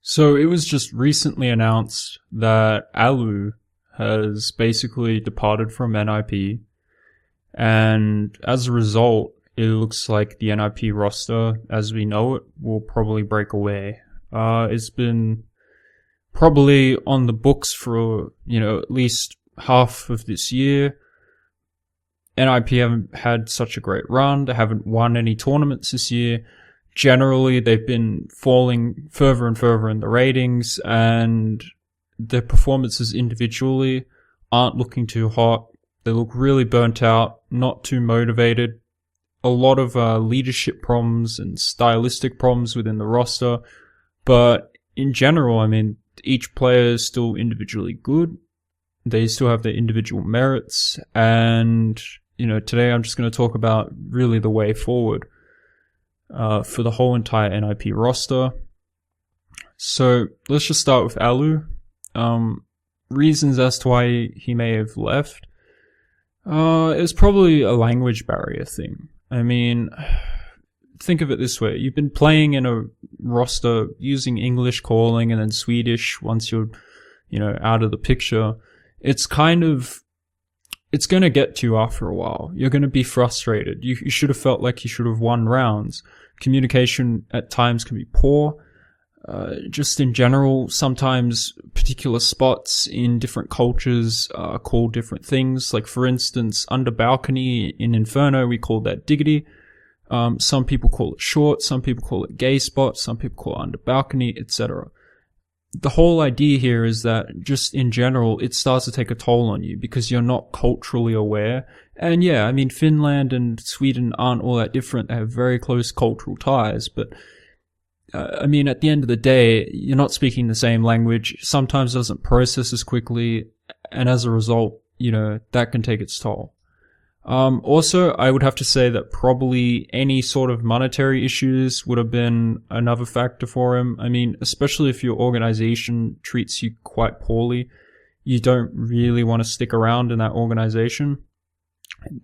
So it was just recently announced that Allu has basically departed from NiP, and as a result, it looks like the NiP roster, as we know it, will probably break away. It's been probably on the books for, at least half of this year. NiP haven't had such a great run. They haven't won any tournaments this year. Generally, they've been falling further and further in the ratings, and their performances individually aren't looking too hot. They look really burnt out, not too motivated. A lot of leadership problems and stylistic problems within the roster. But in general, I mean, each player is still individually good. They still have their individual merits. And, today I'm just going to talk about really the way forward for the whole entire NiP roster. So let's just start with Allu. Reasons as to why he may have left. It was probably a language barrier thing. I mean, think of it this way. You've been playing in a roster using English calling and then Swedish once you're, out of the picture. It's going to get to you after a while. You're going to be frustrated. You should have felt like you should have won rounds. Communication at times can be poor. Just in general, sometimes particular spots in different cultures are called different things. Like, for instance, under balcony in Inferno, we call that diggity. Some people call it short, some people call it gay spot, some people call it under balcony, etc. The whole idea here is that just in general, it starts to take a toll on you because you're not culturally aware. And yeah, I mean, Finland and Sweden aren't all that different. They have very close cultural ties, but I mean, at the end of the day, you're not speaking the same language. Sometimes it doesn't process as quickly, and as a result, that can take its toll. Also, I would have to say that probably any sort of monetary issues would have been another factor for him. I mean, especially if your organization treats you quite poorly, you don't really want to stick around in that organization.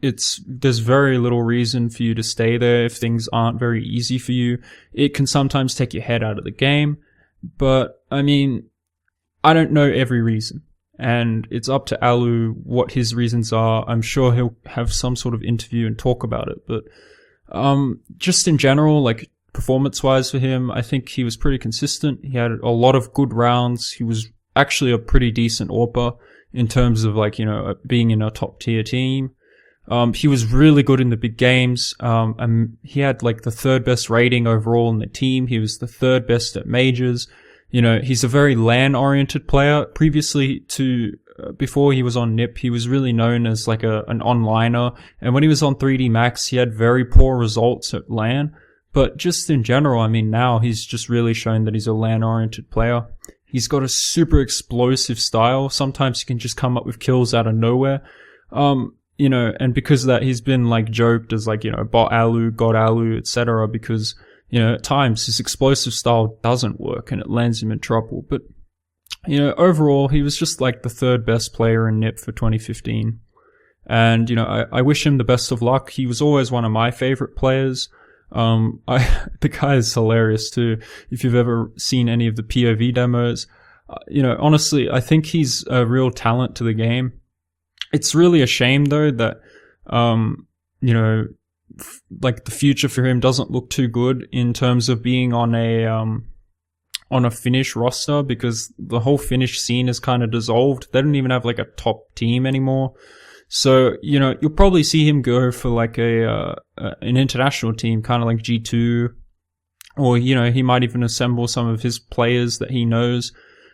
There's very little reason for you to stay there if things aren't very easy for you. It can sometimes take your head out of the game, but I mean, I don't know every reason. And it's up to Allu what his reasons are. I'm sure he'll have some sort of interview and talk about it. But just in general, like performance-wise for him, I think he was pretty consistent. He had a lot of good rounds. He was actually a pretty decent AWPer in terms of being in a top-tier team. He was really good in the big games. And he had the third best rating overall in the team. He was the third best at majors. He's a very LAN-oriented player. Previously before he was on NiP, he was really known as an onliner. And when he was on 3D Max, he had very poor results at LAN. But just in general, I mean, now he's just really shown that he's a LAN-oriented player. He's got a super explosive style. Sometimes he can just come up with kills out of nowhere. And because of that, he's been joked as bot Allu, god Allu, etc. because at times his explosive style doesn't work and it lands him in trouble. But, overall, he was just the third best player in NiP for 2015. And, I wish him the best of luck. He was always one of my favorite players. The guy is hilarious too. If you've ever seen any of the POV demos, honestly, I think he's a real talent to the game. It's really a shame though that, the future for him doesn't look too good in terms of being on a Finnish roster, because the whole Finnish scene is kind of dissolved. They don't even have a top team anymore. So, you'll probably see him go for an international team, kind of like G2, or, he might even assemble some of his players that he knows.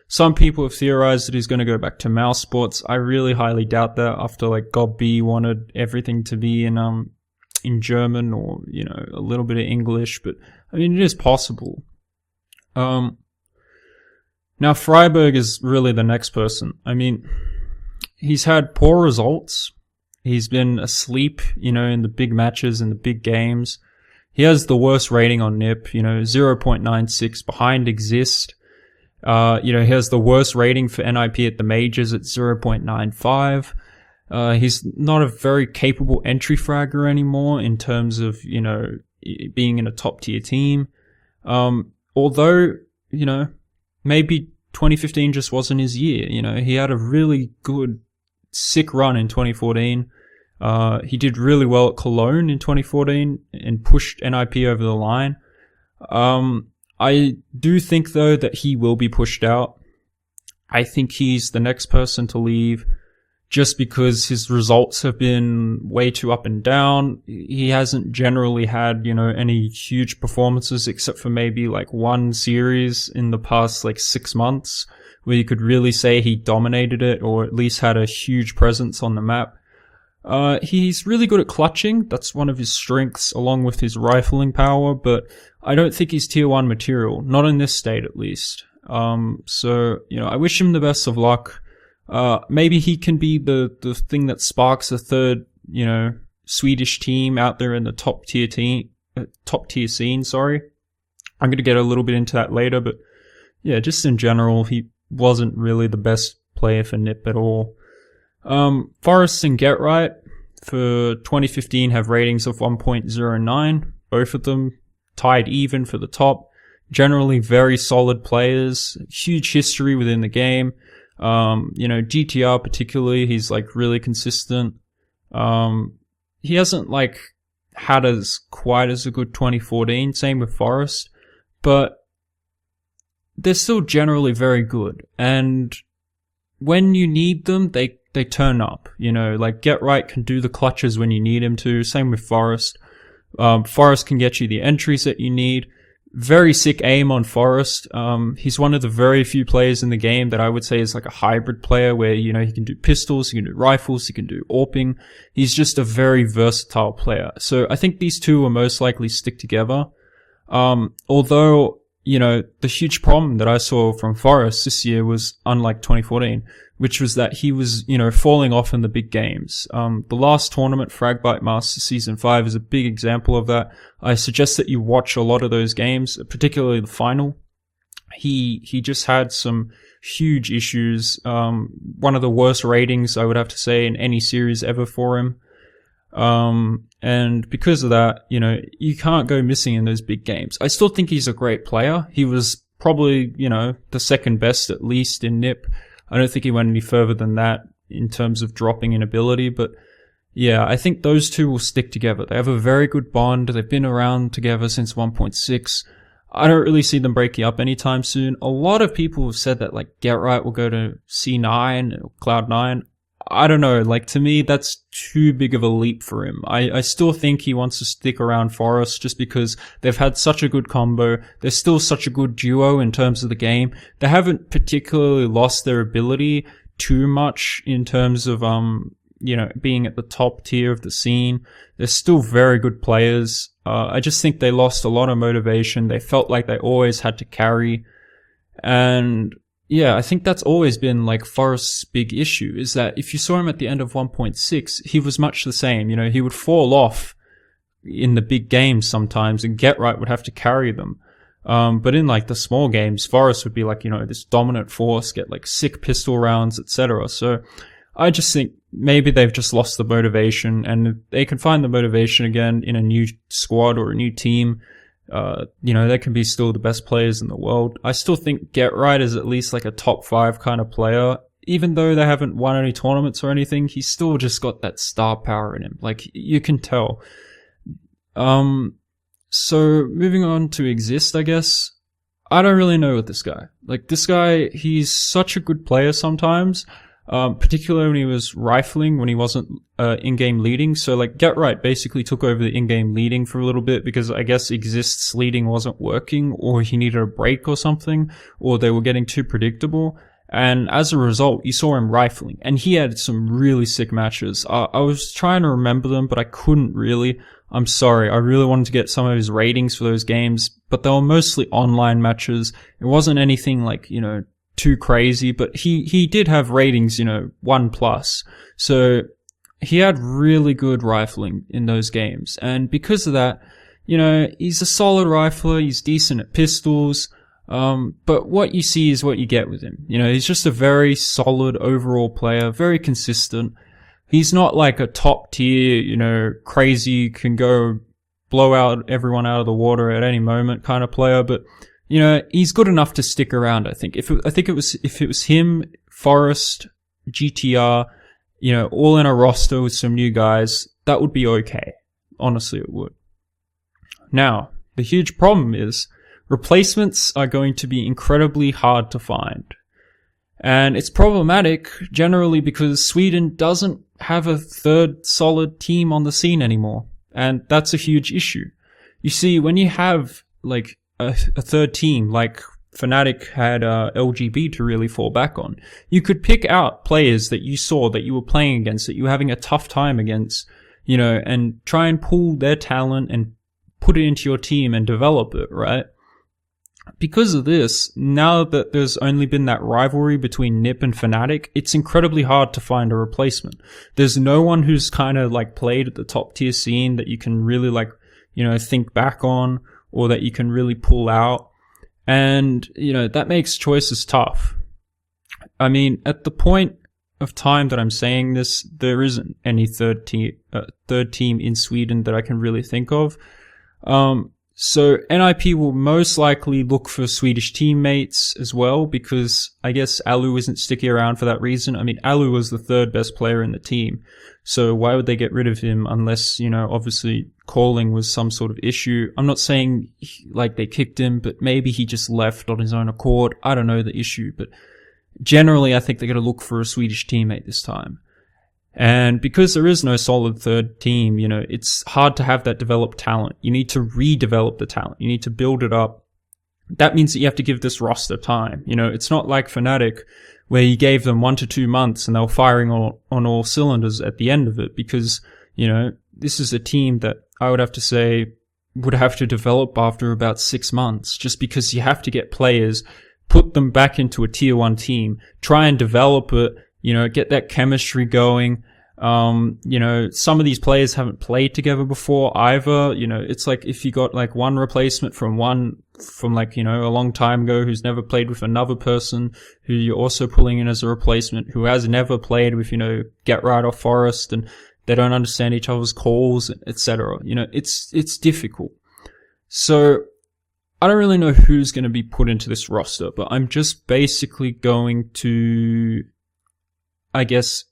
Some people have theorized that he's going to go back to mouse sports. I really highly doubt that after God B wanted everything to be in German or, a little bit of English, but I mean, it is possible. Now Freiberg is really the next person. I mean, he's had poor results. He's been asleep, in the big matches and the big games. He has the worst rating on NiP, 0.96 behind Exist. He has the worst rating for NiP at the majors at 0.95. He's not a very capable entry fragger anymore in terms of, being in a top tier team. Although, maybe 2015 just wasn't his year. You know, he had a really good, sick run in 2014. He did really well at Cologne in 2014 and pushed NIP over the line. I do think, though, that he will be pushed out. I think he's the next person to leave just because his results have been way too up and down. He hasn't generally had, you know, any huge performances except for maybe like one series in the past like 6 months where you could really say he dominated it or at least had a huge presence on the map. He's really good at clutching. That's one of his strengths along with his rifling power, but I don't think he's tier 1 material. Not in this state, at least. So, you know, I wish him the best of luck. Maybe he can be the thing that sparks a third, you know, Swedish team out there in the top tier scene, sorry. I'm gonna get a little bit into that later, but yeah, just in general, he wasn't really the best player for NiP at all. Forrest and Get Right for 2015 have ratings of 1.09. Both of them tied even for the top. Generally very solid players. Huge history within the game. You know, GTR particularly, he's like really consistent. He hasn't like had quite as a good 2014. Same with Forrest. But they're still generally very good. And when you need them, they turn up, you know, like Get Right can do the clutches when you need him to. Same with Forrest. Forrest can get you the entries that you need. Very sick aim on Forrest. He's one of the very few players in the game that I would say is like a hybrid player where, you know, he can do pistols, he can do rifles, he can do AWPing. He's just a very versatile player. So I think these two will most likely stick together. Although, you know, the huge problem that I saw from Forrest this year was unlike 2014, which was that he was, you know, falling off in the big games. The last tournament, Fragbite Masters Season 5, is a big example of that. I suggest that you watch a lot of those games, particularly the final. He just had some huge issues. One of the worst ratings, I would have to say, in any series ever for him. And because of that, you know, you can't go missing in those big games. I still think he's a great player. He was probably, you know, the second best at least in NiP. I don't think he went any further than that in terms of dropping in ability, but yeah, I think those two will stick together. They have a very good bond. They've been around together since 1.6. I don't really see them breaking up anytime soon. A lot of people have said that like Get Right will go to C9 or Cloud9. I don't know, like to me that's too big of a leap for him. I still think he wants to stick around Forrest just because they've had such a good combo. They're still such a good duo in terms of the game. They haven't particularly lost their ability too much in terms of, you know, being at the top tier of the scene. They're still very good players. I just think they lost a lot of motivation. They felt like they always had to carry. And yeah, I think that's always been like Forrest's big issue, is that if you saw him at the end of 1.6, he was much the same. You know, he would fall off in the big games sometimes and Get Right would have to carry them. But in like the small games, Forrest would be like, you know, this dominant force, get like sick pistol rounds, etc. So I just think maybe they've just lost the motivation, and if they can find the motivation again in a new squad or a new team, you know, they can be still the best players in the world. I still think Get Right is at least like a top 5 kind of player. Even though they haven't won any tournaments or anything, he's still just got that star power in him. Like, you can tell. So moving on to Exist, I guess. I don't really know with this guy. Like, this guy, he's such a good player sometimes. Particularly when he was rifling, when he wasn't in-game leading. So like Get Right basically took over the in-game leading for a little bit because I guess Exist's leading wasn't working, or he needed a break or something, or they were getting too predictable. And as a result, you saw him rifling, and he had some really sick matches. I was trying to remember them, but I couldn't really. I'm sorry. I really wanted to get some of his ratings for those games, but they were mostly online matches. It wasn't anything like, you know, too crazy, but he did have ratings, you know, 1+. So he had really good rifling in those games. And because of that, you know, he's a solid rifler, he's decent at pistols, but what you see is what you get with him. You know, he's just a very solid overall player, very consistent. He's not like a top tier, you know, crazy, can go blow out everyone out of the water at any moment kind of player, but he's good enough to stick around. I think if it was him, Forest, GTR, all in a roster with some new guys, that would be okay. Honestly, it would. Now, the huge problem is replacements are going to be incredibly hard to find. And it's problematic generally because Sweden doesn't have a third solid team on the scene anymore. And that's a huge issue. You see, when you have like a third team, like Fnatic had LGB to really fall back on, you could pick out players that you saw that you were playing against, that you were having a tough time against, and try and pull their talent and put it into your team and develop it, right? Because of this, now that there's only been that rivalry between NiP and Fnatic, it's incredibly hard to find a replacement. There's no one who's kind of like played at the top tier scene that you can really like, think back on, or that you can really pull out. And, that makes choices tough. I mean, at the point of time that I'm saying this, there isn't any third team in Sweden that I can really think of. So NiP will most likely look for Swedish teammates as well, because I guess Allu isn't sticking around for that reason. I mean, Allu was the third best player in the team, so why would they get rid of him unless, obviously calling was some sort of issue. I'm not saying like they kicked him, but maybe he just left on his own accord. I don't know the issue, but generally I think they're going to look for a Swedish teammate this time. And because there is no solid third team, it's hard to have that developed talent. You need to redevelop the talent. You need to build it up. That means that you have to give this roster time. It's not like Fnatic where you gave them 1 to 2 months and they were firing on all cylinders at the end of it, because, this is a team that I would have to say would have to develop after about 6 months, just because you have to get players, put them back into a tier 1 team, try and develop it, get that chemistry going. Some of these players haven't played together before either. It's like if you got like one replacement from like, a long time ago who's never played with another person who you're also pulling in as a replacement who has never played with, Get Right or Forest, and they don't understand each other's calls, etc. It's difficult. So I don't really know who's going to be put into this roster, but I'm just basically going to, I guess,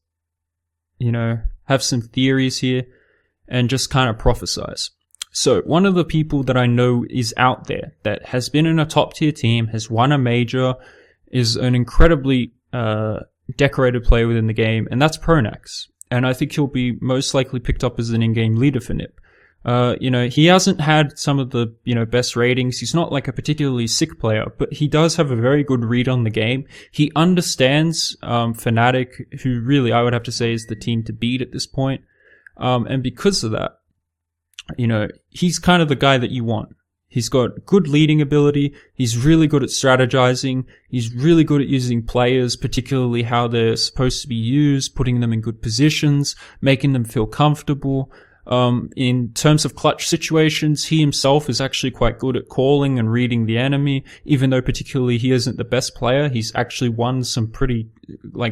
have some theories here and just kind of prophesize. So one of the people that I know is out there that has been in a top tier team, has won a major, is an incredibly decorated player within the game, and that's Pronax. And I think he'll be most likely picked up as an in-game leader for NiP. He hasn't had some of the, best ratings. He's not like a particularly sick player, but he does have a very good read on the game. He understands, Fnatic, who really I would have to say is the team to beat at this point. And because of that, he's kind of the guy that you want. He's got good leading ability. He's really good at strategizing. He's really good at using players, particularly how they're supposed to be used, putting them in good positions, making them feel comfortable. In terms of clutch situations, he himself is actually quite good at calling and reading the enemy. Even though particularly he isn't the best player, he's actually won some pretty,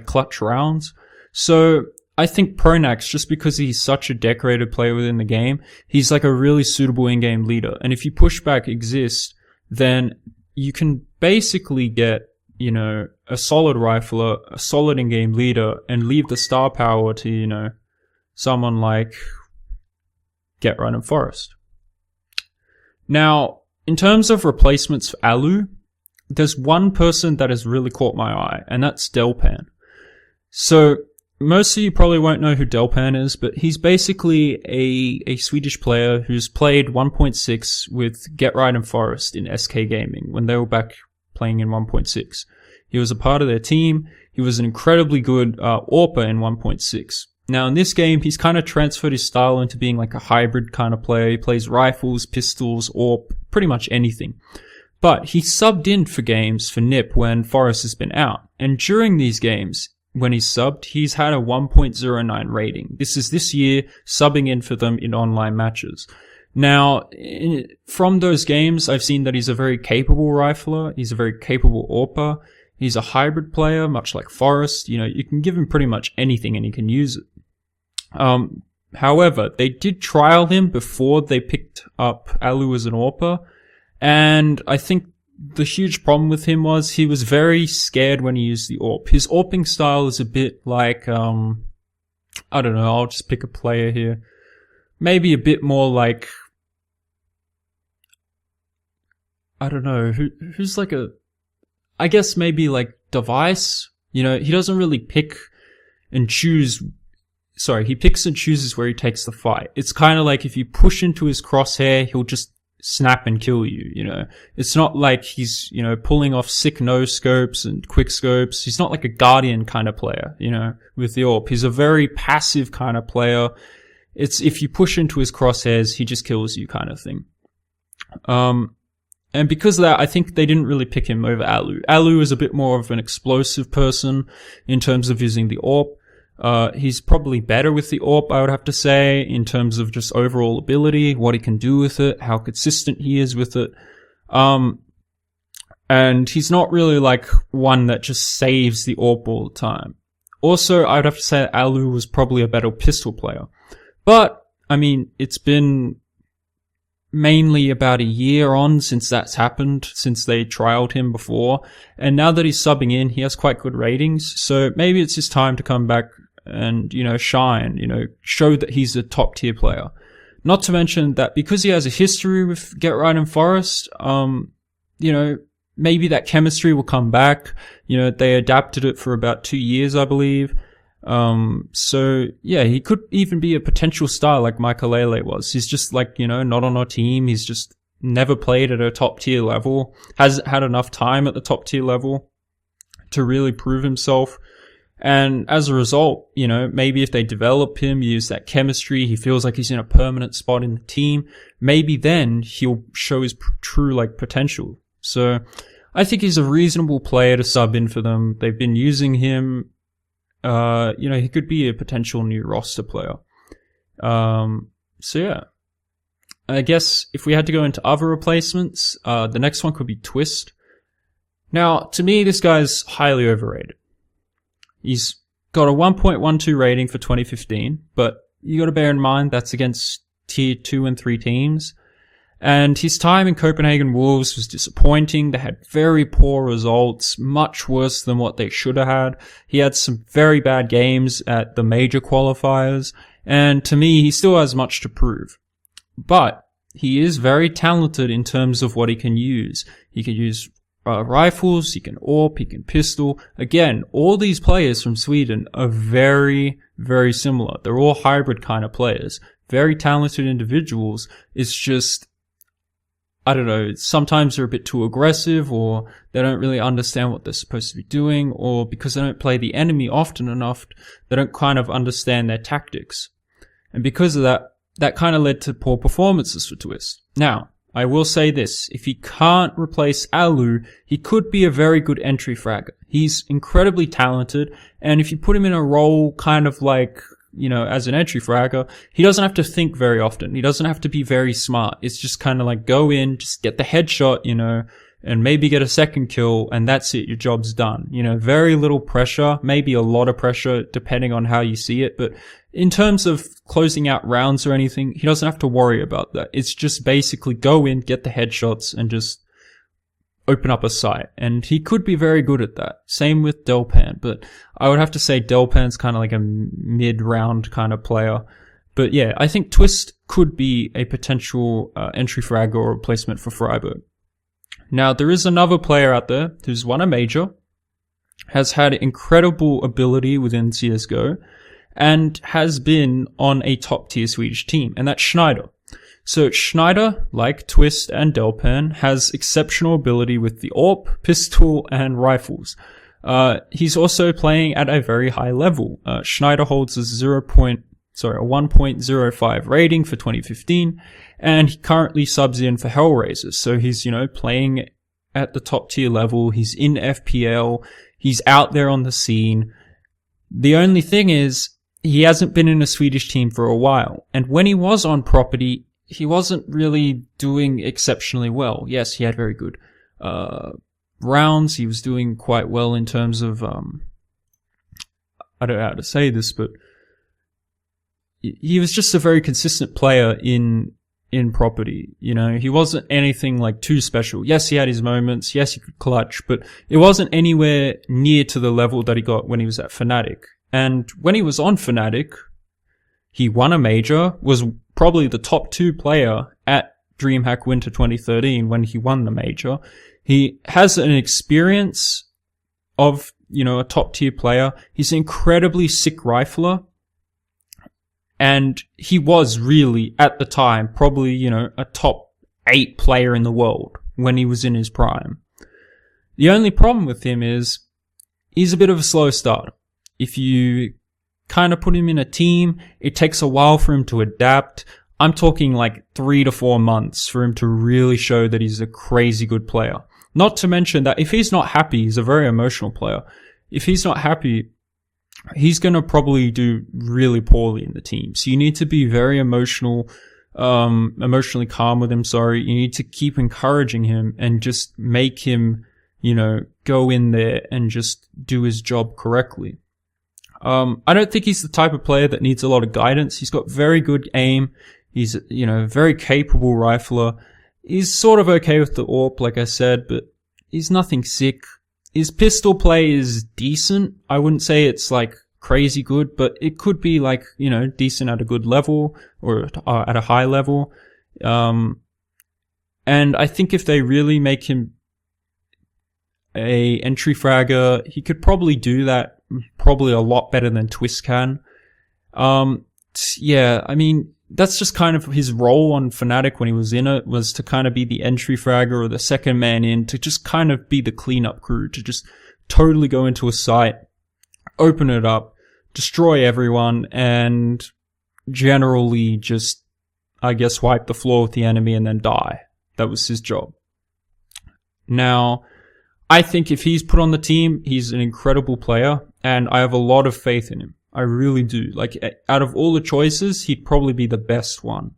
clutch rounds. So I think Pronax, just because he's such a decorated player within the game, he's like a really suitable in-game leader. And if you pushback exists, then you can basically get, a solid rifler, a solid in-game leader, and leave the star power to, someone like Get Right and Forest. Now, in terms of replacements for Allu, there's one person that has really caught my eye, and that's Delpan. So, most of you probably won't know who Delpan is, but he's basically a Swedish player who's played 1.6 with Get Right and Forest in SK Gaming when they were back playing in 1.6. He was a part of their team. He was an incredibly good AWPer in 1.6. Now, in this game, he's kind of transferred his style into being like a hybrid kind of player. He plays rifles, pistols, or pretty much anything. But he subbed in for games for NiP when Forest has been out. And during these games, when he's subbed, he's had a 1.09 rating. This is this year, subbing in for them in online matches. Now, from those games, I've seen that he's a very capable rifler. He's a very capable AWPer. He's a hybrid player, much like Forest. You can give him pretty much anything and he can use it. However, they did trial him before they picked up Allu as an AWPer, and I think the huge problem with him was he was very scared when he used the AWP. His AWPing style is a bit like, I don't know, I'll just pick a player here. Maybe a bit more like, I don't know, who's like I guess maybe like Device. You know, he doesn't really pick and choose. Sorry, he picks and chooses where he takes the fight. It's kind of like if you push into his crosshair, he'll just snap and kill you, you know. It's not like he's, you know, pulling off sick no scopes and quick scopes. He's not like a Guardian kind of player, you know, with the AWP. He's a very passive kind of player. It's if you push into his crosshairs, he just kills you kind of thing. And because of that, I think they didn't really pick him over Allu. Allu is a bit more of an explosive person in terms of using the AWP. He's probably better with the AWP, I would have to say, in terms of just overall ability, what he can do with it, how consistent he is with it. And he's not really like one that just saves the AWP all the time. Also, I would have to say that Allu was probably a better pistol player. But, I mean, it's been mainly about a year on since that's happened, since they trialed him before. And now that he's subbing in, he has quite good ratings. So maybe it's his time to come back and, you know, shine, you know, show that he's a top tier player. Not to mention that because he has a history with Get Right and Forest, you know, maybe that chemistry will come back. You know, they adapted it for about 2 years, I believe. So yeah, he could even be a potential star like Makalele was. He's just like, you know, not on our team. He's just never played at a top tier level, hasn't had enough time at the top tier level to really prove himself. And as a result, you know, maybe if they develop him, use that chemistry, he feels like he's in a permanent spot in the team, maybe then he'll show his true like potential. So I think he's a reasonable player to sub in for them. They've been using him. You know, he could be a potential new roster player. So yeah, I guess if we had to go into other replacements, the next one could be Twist. Now, to me, this guy's highly overrated. He's got a 1.12 rating for 2015, but you gotta bear in mind that's against tier 2 and 3 teams. And his time in Copenhagen Wolves was disappointing. They had very poor results, much worse than what they should have had. He had some very bad games at the major qualifiers, and to me, he still has much to prove. But he is very talented in terms of what he can use. He can use rifles, he can AWP, he can pistol. Again, all these players from Sweden are very, very similar. They're all hybrid kind of players. Very talented individuals. It's just, I don't know, sometimes they're a bit too aggressive, or they don't really understand what they're supposed to be doing, or because they don't play the enemy often enough, they don't kind of understand their tactics. And because of that, that kind of led to poor performances for Twist. Now, I will say this, if he can't replace Allu, he could be a very good entry fragger. He's incredibly talented, and if you put him in a role kind of like, you know, as an entry fragger, he doesn't have to think very often. He doesn't have to be very smart. It's just kind of like go in, just get the headshot, you know, and maybe get a second kill, and that's it. Your job's done. You know, very little pressure, maybe a lot of pressure depending on how you see it. But in terms of closing out rounds or anything, he doesn't have to worry about that. It's just basically go in, get the headshots, and just open up a site. And he could be very good at that. Same with Delpan, but I would have to say Delpan's kind of like a mid-round kind of player. But yeah, I think Twist could be a potential entry fragger or replacement for Freiburg. Now, there is another player out there who's won a major, has had incredible ability within CSGO, and has been on a top-tier Swedish team, and that's Schneider. So Schneider, like Twist and Delpan, has exceptional ability with the AWP, pistol, and rifles. He's also playing at a very high level. Schneider holds a 1.05 rating for 2015, and he currently subs in for Hellraisers. So he's, you know, playing at the top tier level. He's in FPL. He's out there on the scene. The only thing is, he hasn't been in a Swedish team for a while. And when he was on property, he wasn't really doing exceptionally well. Yes, he had very good rounds. He was doing quite well in terms of, I don't know how to say this, but he was just a very consistent player in in property. You know, he wasn't anything like too special. Yes, he had his moments. Yes, he could clutch, but it wasn't anywhere near to the level that he got when he was at Fnatic. And when he was on Fnatic, he won a major, was probably the top 2 player at DreamHack Winter 2013 when he won the major. He has an experience of, you know, a top tier player. He's an incredibly sick rifler. And he was really, at the time, probably, you know, a top 8 player in the world when he was in his prime. The only problem with him is he's a bit of a slow starter. If you kind of put him in a team, it takes a while for him to adapt. I'm talking like 3 to 4 months for him to really show that he's a crazy good player. Not to mention that if he's not happy, he's a very emotional player. If he's not happy, he's going to probably do really poorly in the team. So you need to be very emotionally calm with him, You need to keep encouraging him and just make him, you know, go in there and just do his job correctly. I don't think he's the type of player that needs a lot of guidance. He's got very good aim. He's, you know, very capable rifler. He's sort of okay with the AWP, like I said, but he's nothing sick. His pistol play is decent. I wouldn't say it's like crazy good, but it could be like, you know, decent at a good level or at a high level. And I think if they really make him a entry fragger, he could probably do that probably a lot better than Twist can. Yeah, I mean, that's just kind of his role on Fnatic when he was in it, was to kind of be the entry fragger or the second man in, to just kind of be the cleanup crew, to just totally go into a site, open it up, destroy everyone, and generally just, I guess, wipe the floor with the enemy and then die. That was his job. Now, I think if he's put on the team, he's an incredible player, and I have a lot of faith in him. I really do. Like, out of all the choices, he'd probably be the best one.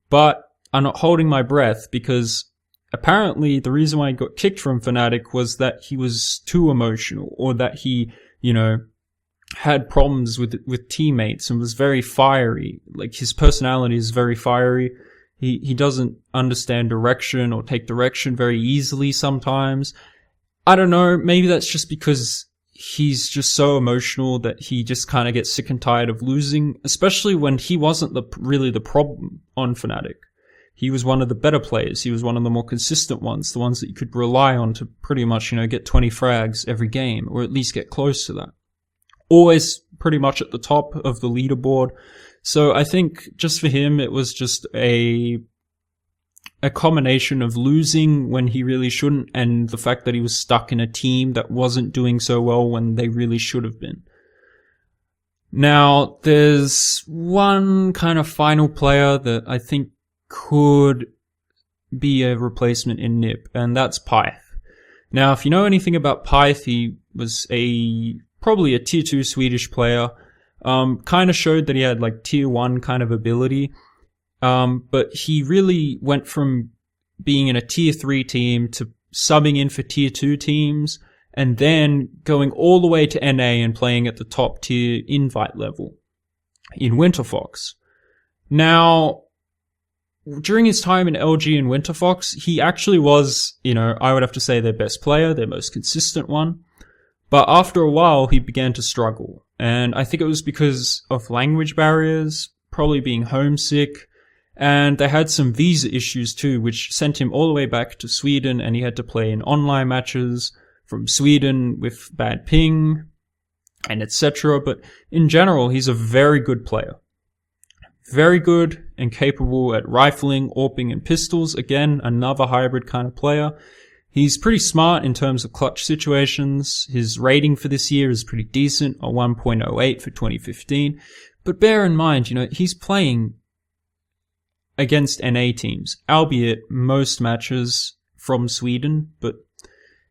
But I'm not holding my breath, because apparently the reason why he got kicked from Fnatic was that he was too emotional, or that he, you know, had problems with teammates and was very fiery. Like, his personality is very fiery. He doesn't understand direction or take direction very easily sometimes. I don't know, maybe that's just because he's just so emotional that he just kind of gets sick and tired of losing, especially when he wasn't really the problem on Fnatic. He was one of the better players. He was one of the more consistent ones, the ones that you could rely on to pretty much, you know, get 20 frags every game, or at least get close to that. Always pretty much at the top of the leaderboard. So I think just for him, it was just a combination of losing when he really shouldn't, and the fact that he was stuck in a team that wasn't doing so well when they really should have been. Now, there's one kind of final player that I think could be a replacement in NiP, and that's Pyth. Now, if you know anything about Pyth, he was probably a tier 2 Swedish player. Kind of showed that he had like tier 1 kind of ability. But he really went from being in a tier 3 team to subbing in for tier 2 teams, and then going all the way to NA and playing at the top tier invite level in Winterfox. Now, during his time in LG and Winterfox, he actually was, you know, I would have to say their best player, their most consistent one. But after a while, he began to struggle. And I think it was because of language barriers, probably being homesick, and they had some visa issues too, which sent him all the way back to Sweden, and he had to play in online matches from Sweden with bad ping, and etc. But in general, he's a very good player. Very good and capable at rifling, AWPing, and pistols. Again, another hybrid kind of player. He's pretty smart in terms of clutch situations. His rating for this year is pretty decent, a 1.08 for 2015. But bear in mind, you know, he's playing against NA teams, albeit most matches from Sweden. But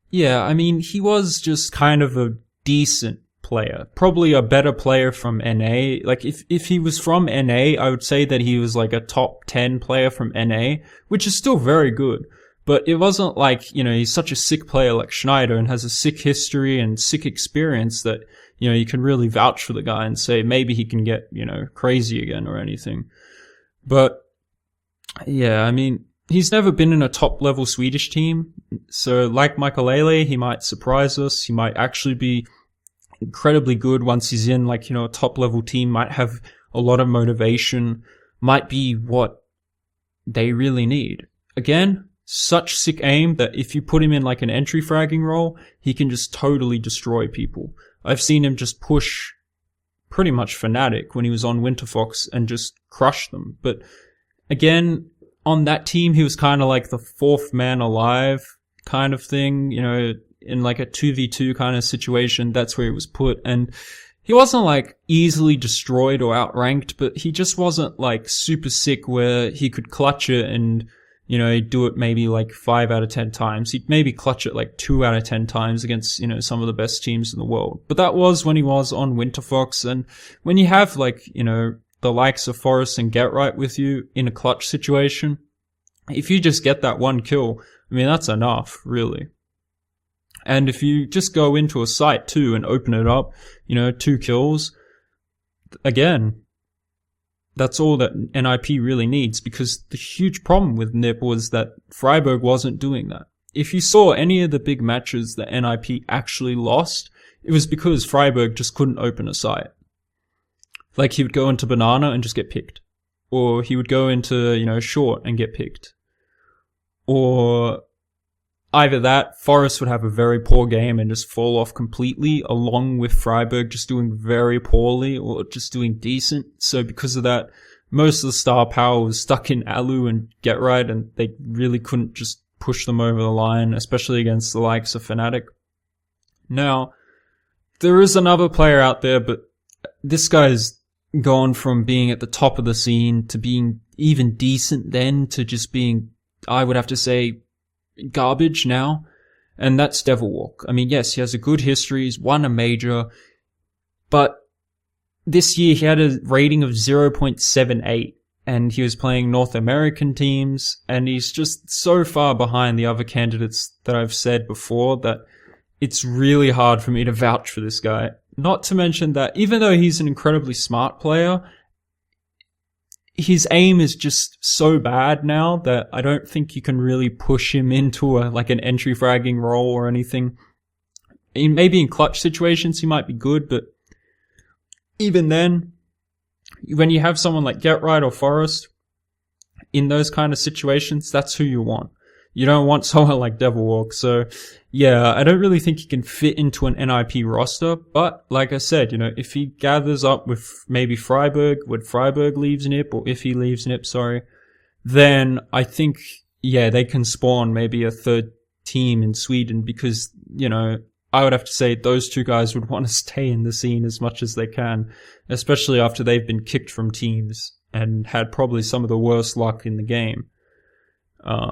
yeah, I mean, he was just kind of a decent player. Probably a better player from NA. Like, if he was from NA, I would say that he was like a top 10 player from NA, which is still very good. But it wasn't like, you know, he's such a sick player like Schneider and has a sick history and sick experience that, you know, you can really vouch for the guy and say maybe he can get, you know, crazy again or anything. But Yeah, I mean, he's never been in a top-level Swedish team, so like Makalele, he might surprise us. He might actually be incredibly good once he's in, like, a top-level team, might have a lot of motivation, might be what they really need. Again, such sick aim that if you put him in like an entry fragging role, he can just totally destroy people. I've seen him just push pretty much Fnatic when he was on Winterfox and just crush them. But again, on that team, he was kind of like the fourth man alive kind of thing, in like a 2v2 kind of situation. That's where he was put. And he wasn't like easily destroyed or outranked, but he just wasn't like super sick where he could clutch it and, he'd do it maybe like 5 out of 10 times. He'd maybe clutch it like 2 out of 10 times against, some of the best teams in the world. But that was when he was on Winterfox. And when you have like, the likes of Forest and Get Right with you in a clutch situation, if you just get that one kill, I mean, that's enough, really. And if you just go into a site too and open it up, 2 kills, again, that's all that NiP really needs, because the huge problem with NiP was that Freiburg wasn't doing that. If you saw any of the big matches that NiP actually lost, it was because Freiburg just couldn't open a site. Like, he would go into Banana and just get picked. Or he would go into, Short and get picked. Or either that, Forest would have a very poor game and just fall off completely, along with Freiburg just doing very poorly or just doing decent. So because of that, most of the star power was stuck in Allu and Get Right, and they really couldn't just push them over the line, especially against the likes of Fnatic. Now, there is another player out there, but this guy's gone from being at the top of the scene to being even decent then to just being, I would have to say, garbage now, and that's Devilwalk. I mean, yes, he has a good history, he's won a major, but this year he had a rating of 0.78, and he was playing North American teams, and he's just so far behind the other candidates that I've said before that it's really hard for me to vouch for this guy. Not to mention that even though he's an incredibly smart player, his aim is just so bad now that I don't think you can really push him into an entry fragging role or anything. Maybe in clutch situations he might be good, but even then, when you have someone like Get Right or Forest in those kind of situations, that's who you want. You don't want someone like Devilwalk. So yeah, I don't really think he can fit into an NiP roster. But like I said, if he gathers up with maybe Freiburg, when Freiburg leaves NiP, or if he leaves NiP, then I think, yeah, they can spawn maybe a third team in Sweden, because, I would have to say those two guys would want to stay in the scene as much as they can, especially after they've been kicked from teams and had probably some of the worst luck in the game.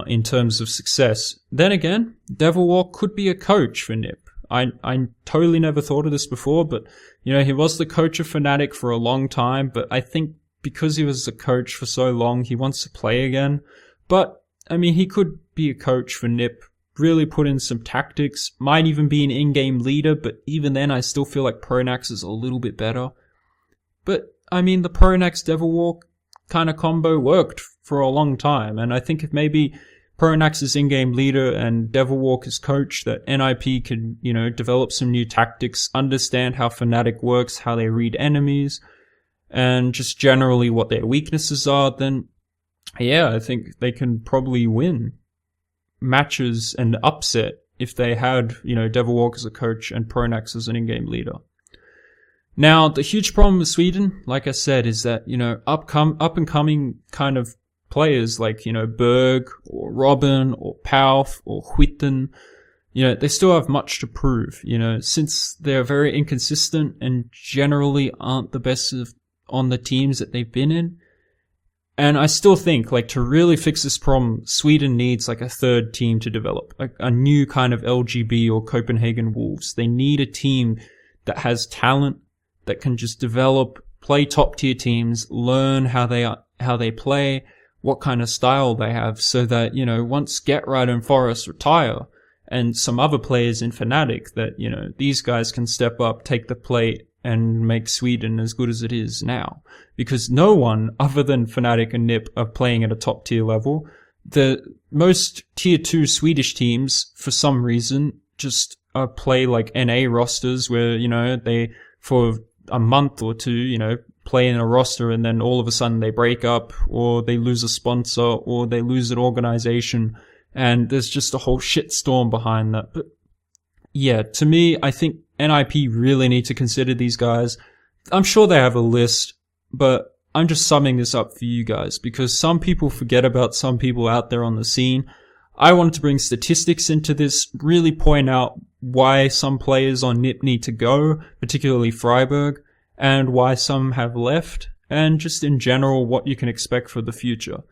In terms of success. Then again, Devilwalk could be a coach for NiP. I totally never thought of this before, but, he was the coach of Fnatic for a long time, but I think because he was a coach for so long, he wants to play again. But, I mean, he could be a coach for NiP, really put in some tactics, might even be an in-game leader, but even then I still feel like Pronax is a little bit better. But, I mean, the Pronax Devilwalk kind of combo worked for a long time, and I think if maybe Pronax is in-game leader and Devilwalk is coach, that NiP can, develop some new tactics, understand how Fnatic works, how they read enemies, and just generally what their weaknesses are, then yeah, I think they can probably win matches and upset if they had, Devilwalk as a coach and Pronax as an in-game leader. Now, the huge problem with Sweden, like I said, is that, up-and-coming kind of players like, Berg or Robin or Pauf or Huitten, they still have much to prove, since they're very inconsistent and generally aren't the best on the teams that they've been in. And I still think, to really fix this problem, Sweden needs, a third team to develop, a new kind of LGB or Copenhagen Wolves. They need a team that has talent, that can just develop, play top tier teams, learn how they play, what kind of style they have, so that, once Get Right and Forest retire, and some other players in Fnatic, that, these guys can step up, take the plate, and make Sweden as good as it is now. Because no one other than Fnatic and NiP are playing at a top tier level. The most tier 2 Swedish teams, for some reason, just play like NA rosters where, you know, they, for a month or two, you know, play in a roster and then all of a sudden they break up, or they lose a sponsor, or they lose an organization, and there's just a whole shitstorm behind that. But yeah, to me, I think NiP really need to consider these guys. I'm sure they have a list, but I'm just summing this up for you guys because some people forget about some people out there on the scene. I wanted to bring statistics into this, really point out why some players on NiP need to go, particularly Freiburg, and why some have left, and just in general what you can expect for the future.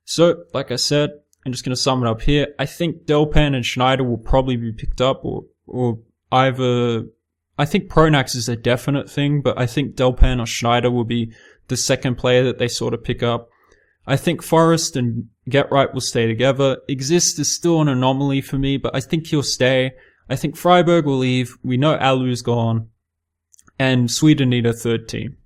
So, like I said, I'm just going to sum it up here. I think Delpan and Schneider will probably be picked up, or either, I think Pronax is a definite thing, but I think Delpan or Schneider will be the second player that they sort of pick up. I think Forrest and GetRight will stay together. Exist is still an anomaly for me, but I think he'll stay. I think Freiburg will leave. We know Allu's gone. And Sweden need a third team.